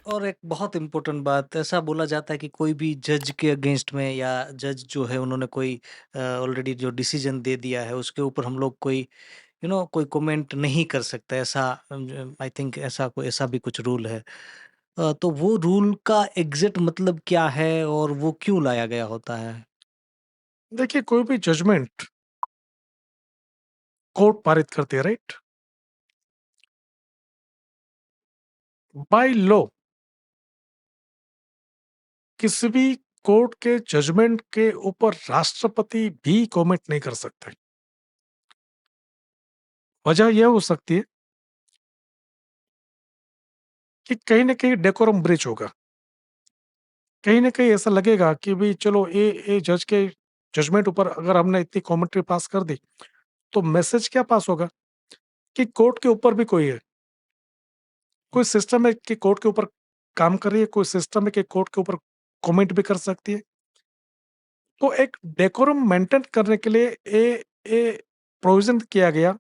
और एक बहुत इम्पोर्टेंट बात, ऐसा बोला जाता है कि कोई भी जज के अगेंस्ट में या जज जो है उन्होंने कोई ऑलरेडी जो डिसीजन दे दिया है उसके ऊपर हम लोग कोई कोई कमेंट नहीं कर सकता, ऐसा आई थिंक ऐसा भी कुछ रूल है। तो वो रूल का एग्जैक्ट मतलब क्या है और वो क्यों लाया गया होता है? देखिए, कोई भी जजमेंट कोर्ट पारित करती है, राइट? बाय लॉ किसी भी कोर्ट के जजमेंट के ऊपर राष्ट्रपति भी कमेंट नहीं कर सकते। वजह यह हो सकती है कि कहीं ना कहीं डेकोरम ब्रीच होगा, कहीं ना कहीं ऐसा लगेगा कि भी चलो ये जज के जजमेंट ऊपर अगर हमने इतनी कमेंट्री पास कर दी तो मैसेज क्या पास होगा कि कोर्ट के ऊपर भी कोई है, कोई सिस्टम है कि कोर्ट के ऊपर काम कर रही है, कोई सिस्टम है कि कोर्ट के ऊपर कमेंट भी कर सकती है। तो एक डेकोरम मेंटेन करने के लिए ए प्रोविजन किया गया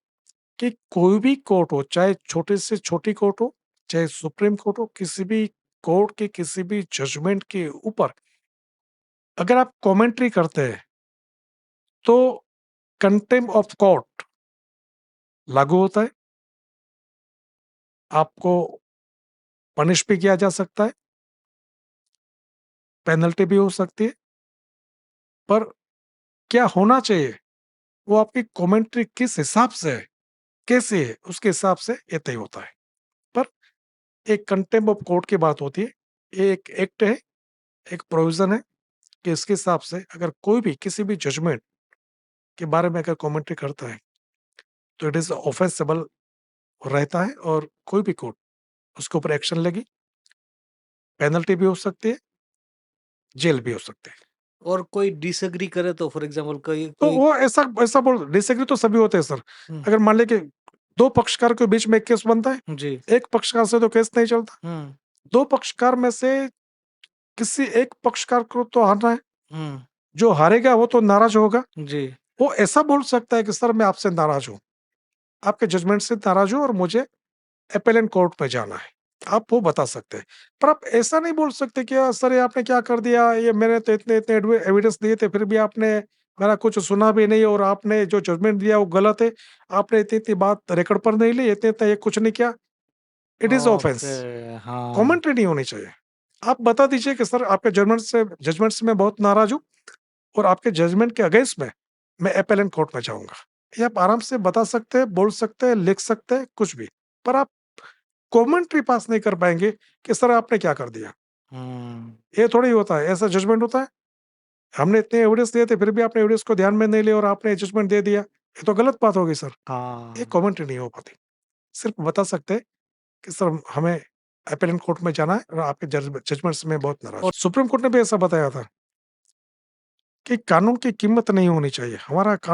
कि कोई भी कोर्ट हो, चाहे छोटे से छोटी कोर्ट हो, चाहे सुप्रीम कोर्ट हो, किसी भी कोर्ट के किसी भी जजमेंट के ऊपर अगर आप कमेंट्री करते हैं तो कंटेम्प्ट ऑफ कोर्ट लागू होता है, आपको पनिश भी किया जा सकता है, पेनल्टी भी हो सकती है। पर क्या होना चाहिए, वो आपकी कमेंट्री किस हिसाब से है, कैसे है, उसके हिसाब से ये तय होता है। पर एक कंटेम्प्ट ऑफ कोर्ट की बात होती है, ये एक एक्ट है, एक प्रोविजन है कि इसके हिसाब से अगर कोई भी किसी भी जजमेंट के बारे में अगर कमेंट्री करता है तो इट इज ऑफेंसेबल रहता है और कोई भी कोर्ट उसके ऊपर एक्शन लेगी, पेनल्टी भी हो सकती है, जेल भी हो सकती है। और कोई डिसएग्री करे तो फॉर एग्जांपल कोई तो कोई वो ऐसा ऐसा बोल डिसएग्री तो सभी होते हैं सर। हम्म, अगर मान ले कि दो पक्षकार के बीच में एक केस बनता है, जी, एक पक्षकार से तो केस नहीं चलता, हम्म, दो पक्षकार में से किसी एक पक्षकार को तो हारना है, हम्म, जो हारेगा वो तो नाराज होगा। जी, वो ऐसा बोल सकता है कि सर मैं आपसे नाराज हूँ, आपके जजमेंट से नाराज हूँ और मुझे अपेलेंट कोर्ट में जाना है। आप वो बता सकते हैं। पर आप ऐसा नहीं बोल सकते कि सर ये आपने क्या कर दिया, ये मैंने तो इतने-इतने एविडेंस दिए थे फिर भी आपने मेरा कुछ सुना भी नहीं और आपने जो जजमेंट दिया वो गलत है। आपने इतनी-इतनी बात रिकॉर्ड पर नहीं ली, इतने-इतने ये कुछ नहीं किया। It is offence. ओके, हाँ, कमेंट्री नहीं होनी चाहिए। आप बता दीजिए कि सर आपके जजमेंट से मैं बहुत नाराज़ हूँ और आपके जजमेंट के अगेंस्ट में मैं अपेलेंट कोर्ट में जाऊँगा। ये आप आराम से बता सकते हैं, बोल सकते हैं, लिख सकते हैं, कुछ भी। पर आप कमेंट्री पास नहीं कर पाएँगे कि सर आपने क्या कर दिया। हम्म, ये थोड़ी होता है, ऐसा जजमेंट होता है? हमने इतने एविडेंस दिए थे, फिर भी आपने एविडेंस को ध्यान में नहीं लिया और आपने जजमेंट दे दिया। ये तो गलत बात होगी सर। ये हाँ, कमेंट्री नहीं हो पाती। सिर्फ़ बता सकते हैं कि सर हमें अपीलेंट कोर्ट में जाना है और आपके जजमेंट से मैं बहुत नाराज़ और हूँ। सुप्रीम कोर्ट ने भी ऐसा बताया था कि कानून की कीमत नहीं होनी चाहिए। हमारा कानून